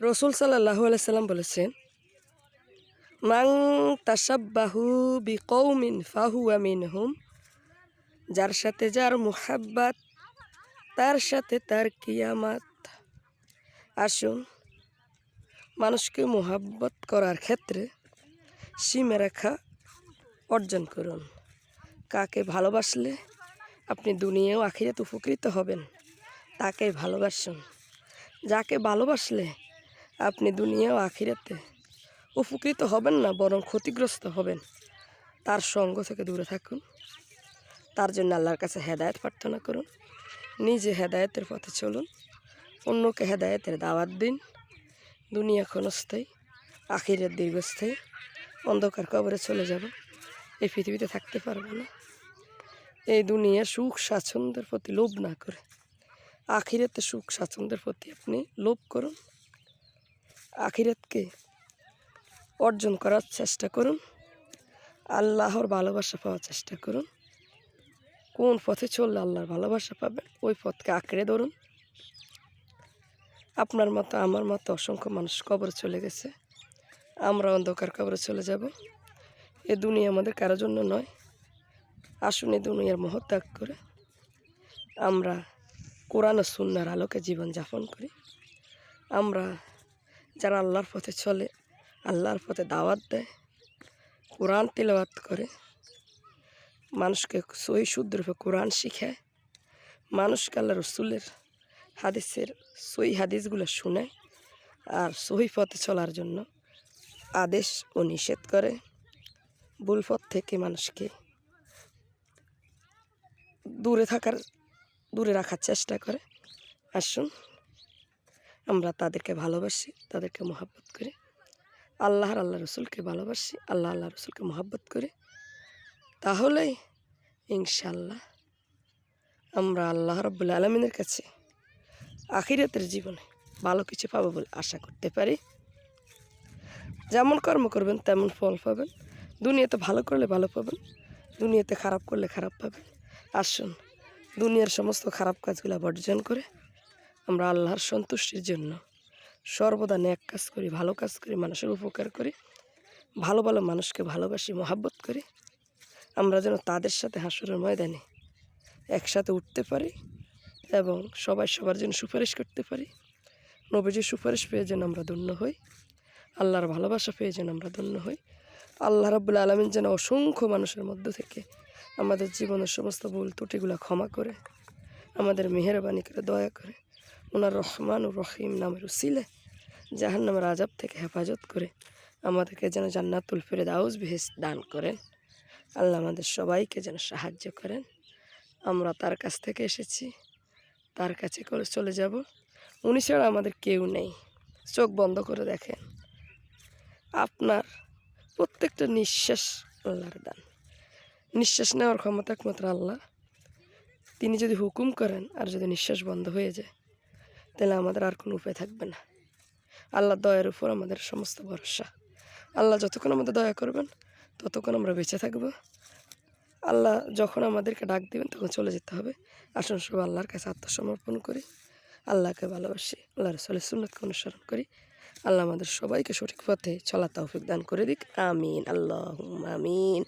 রসুল সাল্লাল্লাহু আলাইহি সাল্লাম বলেছেন, মান তাশাব্বাহু বিকৌমিন ফাহুয়া মিনহুম। যার সাথে যার মুহাব্বত তার সাথে তার কিয়ামত। আসুন মানুষকে মুহাব্বত করার ক্ষেত্রে সীমারেখা অর্জন করুন। কাকে ভালোবাসলে আপনি দুনিয়াও আখিরাত উপকৃত হবেন, তাকে ভালোবাসুন। যাকে ভালোবাসলে আপনি দুনিয়াও আখিরাতে উপকৃত হবেন না, বরং ক্ষতিগ্রস্ত হবেন, তার সঙ্গ থেকে দূরে থাকুন। তার জন্য আল্লাহর কাছে হেদায়েত প্রার্থনা করুন। নিজে হেদায়েতের পথে চলুন, অন্যকে হেদায়েতের দাওয়াত দিন। দুনিয়া ক্ষণস্থায়ী, আখিরাত দীর্ঘস্থায়ী। অন্ধকার কবরে চলে যাব, এই পৃথিবীতে থাকতে পারবো না। এই দুনিয়া সুখ স্বাচ্ছন্দ্যের প্রতি লোভ না করে আখিরাতে সুখ স্বাচ্ছন্দ্যের প্রতি আপনি লোভ করুন। আখিরাতকে অর্জন করার চেষ্টা করুন। আল্লাহর ভালোবাসা পাওয়ার চেষ্টা করুন। কোন পথে চললে আল্লাহর ভালোবাসা পাবেন, ওই পথকে আঁকড়ে ধরুন। আপনার মতো আমার মতো অসংখ্য মানুষ কবরে চলে গেছে, আমরা অন্ধকার কবরে চলে যাব। এ দুনিয়া আমাদের কারোর জন্য নয়। আসুন এই দুনিয়ার মোহ ত্যাগ করে আমরা কোরআন ও সুন্নাহর আলোকে জীবন যাপন করি। আমরা যারা আল্লাহর পথে চলে, আল্লাহর পথে দাওয়াত দেয়, কোরআন তিলাওয়াত করে, মানুষকে সহি শুদ্ধরূপে কোরআন শিখায়, মানুষকে আল্লাহ রসুলের হাদিসের সহি হাদিসগুলো শুনে আর সহি পথে চলার জন্য আদেশ ও নিষেধ করে, ভুল পথ থেকে মানুষকে দূরে রাখার চেষ্টা করে। আসুন আমরা তাদেরকে ভালোবাসি, তাদেরকে মহব্বত করি। আল্লাহ রসুলকে ভালোবাসি, আল্লাহ রসুলকে মহব্বত করি। তাহলেই ইনশাল্লাহ আমরা আল্লাহ রাব্বুল আলামিনের কাছে আখিরাতের জীবনে ভালো কিছু পাবো বলে আশা করতে পারি। যেমন কর্ম করবেন তেমন ফল পাবেন। দুনিয়াতে ভালো করলে ভালো পাবেন, দুনিয়াতে খারাপ করলে খারাপ পাবেন। আসুন দুনিয়ার সমস্ত খারাপ কাজগুলো বর্জন করে আমরা আল্লাহর সন্তুষ্টির জন্য সর্বদা নেক কাজ করি, ভালো কাজ করি, মানুষের উপকার করি, ভালো ভালো মানুষকে ভালোবাসি, মহাব্বত করি। আমরা যেন তাদের সাথে হাসরের ময়দানে একসাথে উঠতে পারি এবং সবাই সবার জন্য সুপারিশ করতে পারি। নবীজির সুপারিশ পেয়ে যেন আমরা ধন্য হই, আল্লাহর ভালোবাসা পেয়ে যেন আমরা ধন্য হই। আল্লাহ রাব্বুল আলামিন যেন অসংখ্য মানুষের মধ্য থেকে আমাদের জীবনের সমস্ত ভুল ত্রুটিগুলো ক্ষমা করে, আমাদের মেহেরবানি করে, দয়া করে ওনার রহমান ও রহিম নামের উসিলে জাহান্নামের আযাব থেকে হেফাজত করে আমাদেরকে যেন জান্নাতুল ফিরদাউস বেহেশত দান করেন। আল্লাহ আমাদের সবাইকে যেন সাহায্য করেন। আমরা তার কাছ থেকে এসেছি, তার কাছে করে চলে যাব। উনি ছাড়া আমাদের কেউ নেই। চোখ বন্ধ করে দেখেন, আপনার প্রত্যেকটা নিঃশ্বাস আল্লাহর দান। নিঃশ্বাস নেওয়ার ক্ষমতা একমাত্র আল্লাহ। তিনি যদি হুকুম করেন আর যদি নিঃশ্বাস বন্ধ হয়ে যায়, তাহলে আমাদের আর কোনো উপায় থাকবে না। আল্লাহ দয়ার উপর আমাদের সমস্ত ভরসা। আল্লাহ যতক্ষণ আমাদের দয়া করবেন ততক্ষণ আমরা বেঁচে থাকব। আল্লাহ যখন আমাদেরকে ডাক দেবেন তখন চলে যেতে হবে। আসুন সব আল্লাহর কাছে আত্মসমর্পণ করি, আল্লাহকে ভালোবাসি, আল্লাহ রাসূলের সুন্নাতকে অনুসরণ করি। আল্লাহ আমাদের সবাইকে সঠিক পথে চলা তৌফিক দান করে দিক। আমিন, আল্লাহুম্মা আমিন।